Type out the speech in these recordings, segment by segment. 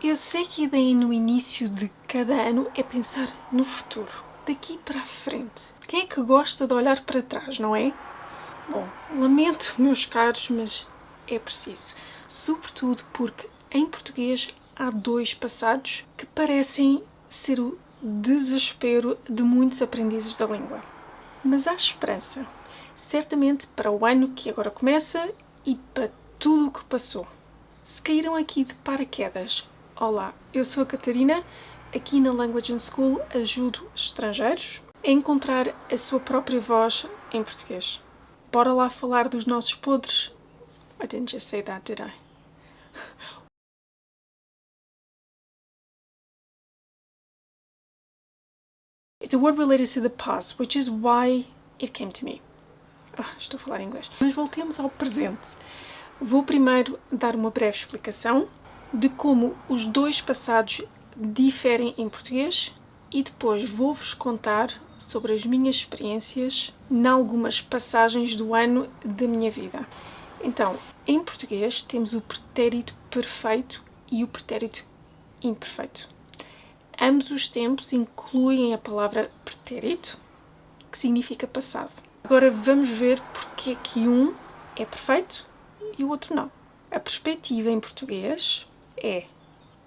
Eu sei que a ideia no início de cada ano é pensar no futuro, daqui para a frente. Quem é que gosta de olhar para trás, não é? Bom, lamento, meus caros, mas é preciso. Sobretudo porque em português há dois passados que parecem ser o desespero de muitos aprendizes da língua. Mas há esperança, certamente para o ano que agora começa e para tudo o que passou. Se caíram aqui de paraquedas, olá, eu sou a Catarina, aqui na Language and School ajudo estrangeiros a encontrar a sua própria voz em português. Bora lá falar dos nossos podres? I didn't just say that, did I? It's a word related to the past, which is why it came to me. Estou a falar inglês. Mas voltemos ao presente. Vou primeiro dar uma breve explicação de como os dois passados diferem em português e depois vou-vos contar sobre as minhas experiências em algumas passagens do ano da minha vida. Então, em português temos o pretérito perfeito e o pretérito imperfeito. Ambos os tempos incluem a palavra pretérito, que significa passado. Agora vamos ver porque é que um é perfeito e o outro não. A perspectiva em português é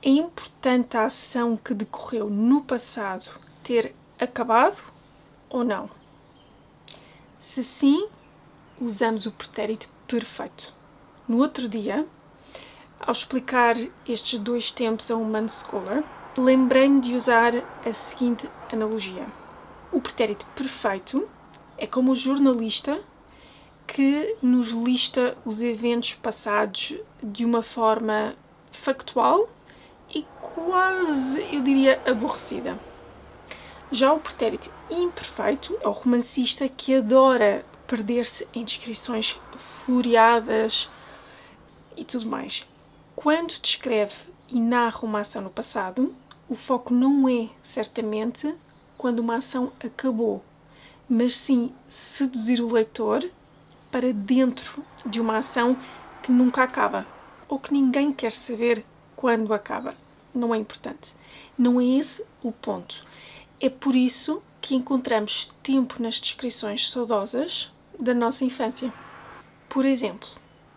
importante a ação que decorreu no passado ter acabado ou não? Se sim, usamos o pretérito perfeito. No outro dia, ao explicar estes dois tempos a um unschooler, lembrei-me de usar a seguinte analogia. O pretérito perfeito é como o jornalista que nos lista os eventos passados de uma forma factual e quase, eu diria, aborrecida. Já o pretérito imperfeito é o romancista que adora perder-se em descrições floreadas e tudo mais. Quando descreve e narra uma ação no passado, o foco não é, certamente, quando uma ação acabou, mas sim seduzir o leitor para dentro de uma ação que nunca acaba, ou que ninguém quer saber quando acaba. Não é importante. Não é esse o ponto. É por isso que encontramos tempo nas descrições saudosas da nossa infância. Por exemplo,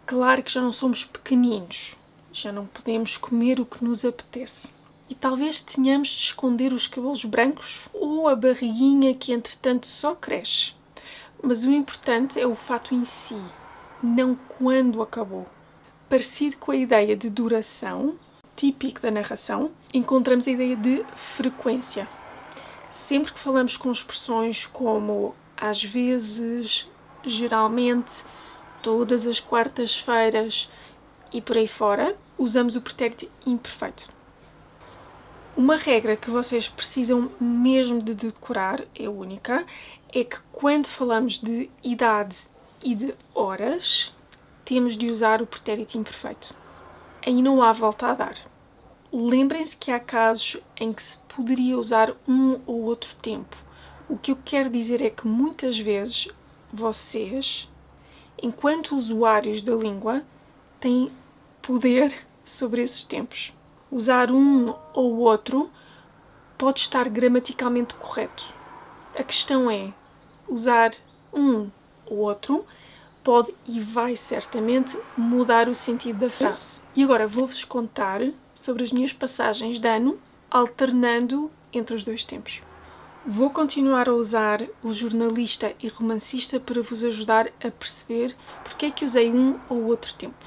claro que já não somos pequeninos, já não podemos comer o que nos apetece. E talvez tenhamos de esconder os cabelos brancos ou a barriguinha que entretanto só cresce. Mas o importante é o fato em si, não quando acabou. Parecido com a ideia de duração, típico da narração, encontramos a ideia de frequência. Sempre que falamos com expressões como às vezes, geralmente, todas as quartas-feiras e por aí fora, usamos o pretérito imperfeito. Uma regra que vocês precisam mesmo de decorar, é única, é que quando falamos de idade e de horas, temos de usar o pretérito imperfeito. Aí não há volta a dar. Lembrem-se que há casos em que se poderia usar um ou outro tempo. O que eu quero dizer é que muitas vezes vocês, enquanto usuários da língua, têm poder sobre esses tempos. Usar um ou outro pode estar gramaticalmente correto. A questão é, usar um ou outro pode e vai certamente mudar o sentido da frase. E agora vou-vos contar sobre as minhas passagens de ano, alternando entre os dois tempos. Vou continuar a usar o jornalista e romancista para vos ajudar a perceber porque é que usei um ou outro tempo.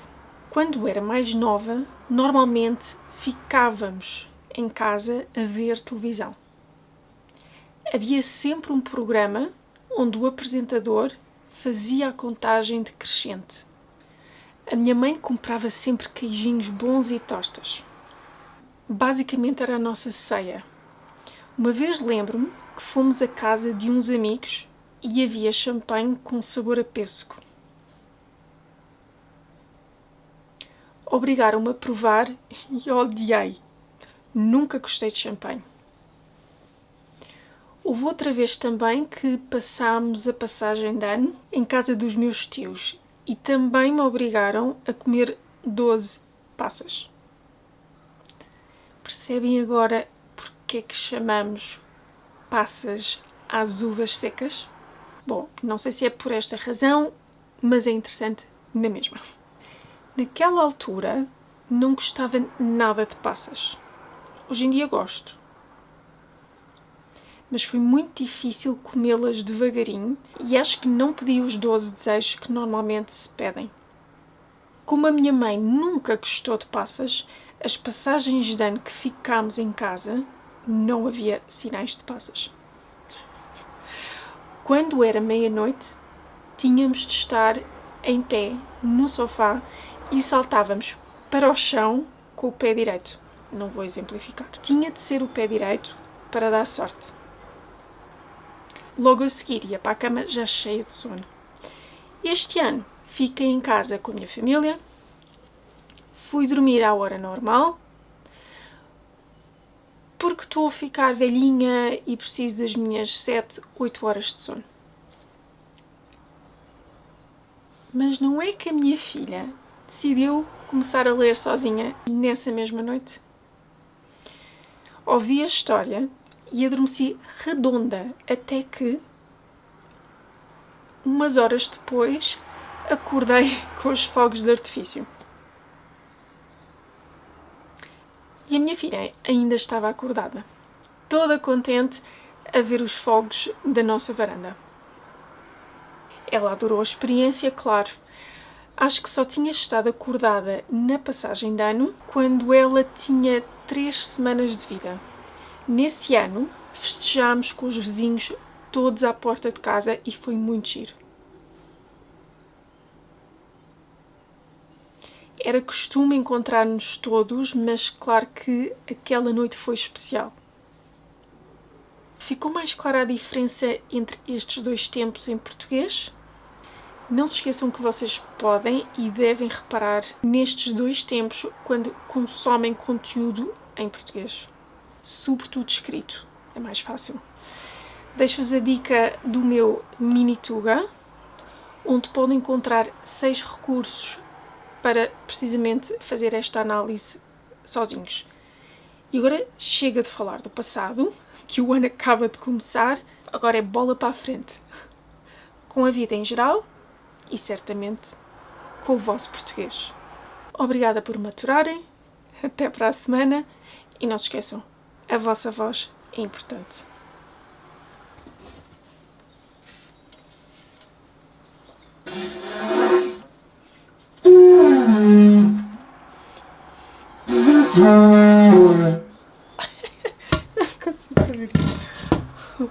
Quando era mais nova, normalmente ficávamos em casa a ver televisão. Havia sempre um programa onde o apresentador fazia a contagem decrescente. A minha mãe comprava sempre queijinhos bons e tostas. Basicamente era a nossa ceia. Uma vez lembro-me que fomos à casa de uns amigos e havia champanhe com sabor a pêssego. Obrigaram-me a provar e odiei. Nunca gostei de champanhe. Houve outra vez também que passámos a passagem de ano em casa dos meus tios e também me obrigaram a comer 12 passas. Percebem agora porque é que chamamos passas às uvas secas? Bom, não sei se é por esta razão, mas é interessante na mesma. Naquela altura não gostava nada de passas. Hoje em dia gosto. Mas foi muito difícil comê-las devagarinho e acho que não pedi os 12 desejos que normalmente se pedem. Como a minha mãe nunca gostou de passas, as passagens de ano que ficámos em casa não havia sinais de passas. Quando era meia-noite, tínhamos de estar em pé no sofá e saltávamos para o chão com o pé direito. Não vou exemplificar. Tinha de ser o pé direito para dar sorte. Logo a seguir ia para a cama já cheia de sono. Este ano fiquei em casa com a minha família, fui dormir à hora normal, porque estou a ficar velhinha e preciso das minhas 7, 8 horas de sono. Mas não é que a minha filha decidiu começar a ler sozinha nessa mesma noite? Ouvi a história e adormeci redonda até que, umas horas depois, acordei com os fogos de artifício. E a minha filha ainda estava acordada, toda contente a ver os fogos da nossa varanda. Ela adorou a experiência, claro. Acho que só tinha estado acordada na passagem de ano quando ela tinha 3 semanas de vida. Nesse ano, festejámos com os vizinhos todos à porta de casa e foi muito giro. Era costume encontrar-nos todos, mas claro que aquela noite foi especial. Ficou mais clara a diferença entre estes dois tempos em português? Não se esqueçam que vocês podem e devem reparar nestes dois tempos quando consomem conteúdo em português. Sobretudo escrito, é mais fácil. Deixo-vos a dica do meu Minituga, onde podem encontrar 6 recursos para precisamente fazer esta análise sozinhos. E agora chega de falar do passado, que o ano acaba de começar, agora é bola para a frente. Com a vida em geral e certamente com o vosso português. Obrigada por maturarem, até para a semana e não se esqueçam, a vossa voz é importante. Não consigo fazer isso.